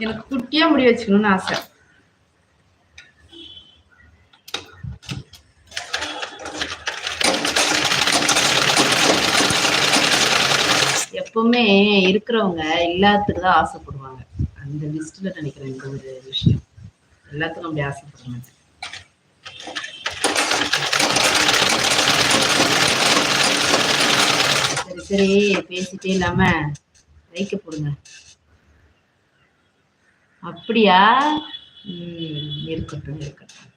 எனக்கு குட்டியா முடி வச்சுக்கணும்னு ஆசை. எப்பவுமே இருக்கிறவங்க எல்லாத்துக்கும் தான் ஆசைப்படுவாங்க. அந்த லிஸ்ட்ல நினைக்கிறேன் இந்த ஒரு விஷயம். எல்லாத்துக்கும் அப்படி ஆசைப்பட மாட்டேன். சரி சரி, பேசிட்டே இல்லாம வைக்க போடுங்க. அப்படியா? இருக்கட்டும் இருக்கட்டும்.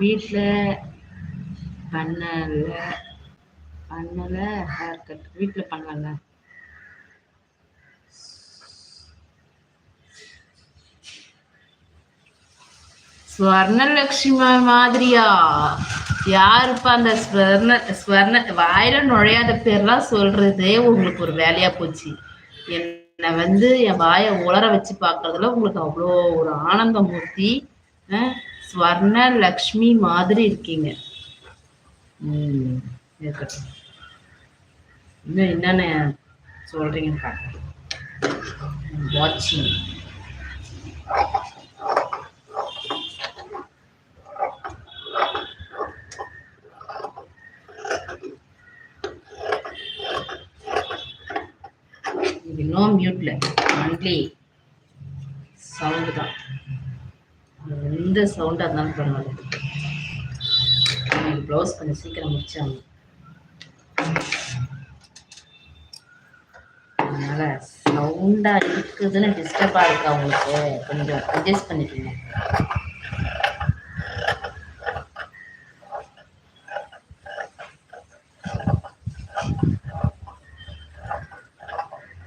வீட்டுல பண்ணல ஹேர் கட் வீட்டுல பண்ணல. ஸ்வர்ணலட்சுமி மாதிரியா? யாருப்பா அந்த ஸ்வர்ண வாயில நுழையாத பேர்லாம் சொல்றதே உங்களுக்கு ஒரு வேலையா போச்சு. என்னை வந்து என் வாயை உளர வச்சு பார்க்கறதுல உங்களுக்கு அவ்வளோ ஒரு ஆனந்த மூர்த்தி. ஸ்வர்ணலக்ஷ்மி மாதிரி இருக்கீங்க. இருக்கட்டும். இன்னும் என்னென்ன சொல்றீங்கன்னு பார்க்கலாம். வாட்சிங். இன்னும் மியூட்ல ஒன்லி சவுண்டு தான். எந்த சவுண்டாக இருந்தாலும் பரவாயில்ல. எனக்கு ப்ளவுஸ் கொஞ்சம் சீக்கிரம் முடிச்சாங்க. அதனால சவுண்டா இருக்குதுன்னு டிஸ்டர்பா இருக்கா உங்களுக்கு? கொஞ்சம் அட்ஜஸ்ட் பண்ணிக்கோங்க.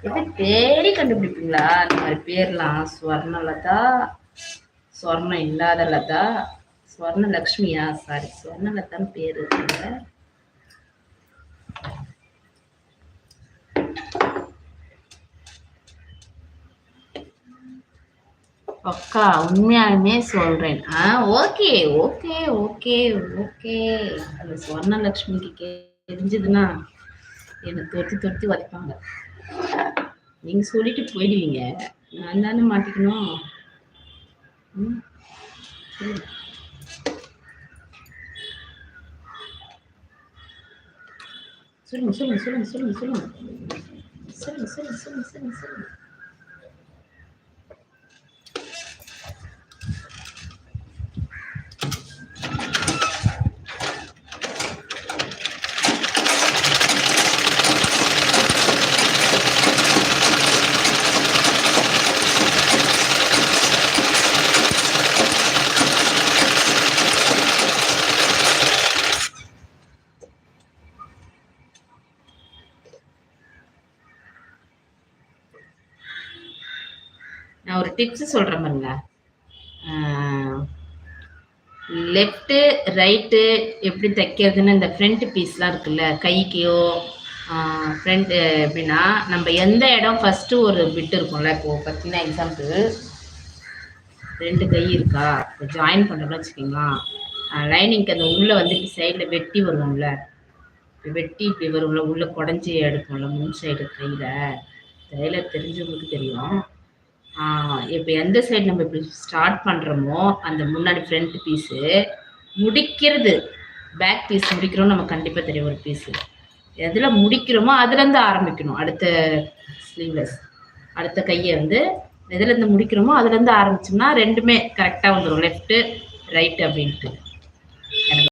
எப்படி தேடி கண்டுபிடிப்பீங்களா அந்த மாதிரி பேர்லாம்? ஸ்வர்ணலதா, ஸ்வர்ணம் இல்லாத லதா, ஸ்வர்ணலக்ஷ்மியா? சாரி, ஸ்வர்ணலதான்னு பேரு இருக்குல்ல. அக்கா உண்மையாலுமே சொல்றேன். Okay okay okay okay. அந்த ஸ்வர்ணலக்ஷ்மிக்கு தெரிஞ்சதுன்னா என்னை தொட்டி தொட்டி வதைப்பாங்க. நீங்க சொல்லிட்டு போயிடுவீங்க, நான் தானே மாட்டிக்கணும். சொல்லுங்க சொல்லுங்க சொல்லுங்க சொல்லுங்க சொல்லுங்க சொல்லுங்க சொல்லுங்க சொல்லுங்க சொல்லுங்க சொல்லுங்க. நான் ஒரு டிப்ஸ் சொல்றேன் பாருங்க. லெஃப்ட்டு ரைட்டு எப்படி தைக்கிறதுன்னு இந்த ஃப்ரண்ட் பீஸ்லாம் இருக்குல்ல, கைக்கோ ஃப்ரண்ட் எப்படின்னா நம்ம எந்த இடம் ஃபஸ்ட்டு ஒரு பிட் இருக்கும்ல. இப்போது பார்த்தீங்கன்னா எக்ஸாம்பிள் 2 கை இருக்கா, இப்போ ஜாயின் பண்ணுறோம்னு வச்சுக்கிங்களா, லைனிங்க்கு அந்த உள்ளே வந்து இப்படி சைடில் வெட்டி வருவோம்ல, வெட்டி இப்படி வரும்ல, உள்ளே குடஞ்சி எடுப்போம்ல முன் சைடு கையில். டைலர் தெரிஞ்சவங்களுக்கு தெரியும். இப்போ எந்த சைடு நம்ம இப்படி ஸ்டார்ட் பண்ணுறோமோ அந்த முன்னாடி ஃப்ரண்ட் பீஸு முடிக்கிறது, பேக் பீஸ் முடிக்கிறோம் நம்ம கண்டிப்பாக தெரியும். ஒரு பீஸு எதில் முடிக்கிறோமோ அதுலேருந்து ஆரம்பிக்கணும். அடுத்த ஸ்லீவ்லெஸ் அடுத்த கையை வந்து எதுலேருந்து முடிக்கிறோமோ அதுலேருந்து ஆரம்பிச்சோம்னா ரெண்டுமே கரெக்டாக வந்துடும், லெஃப்ட்டு ரைட்டு அப்படின்ட்டு. எனக்கு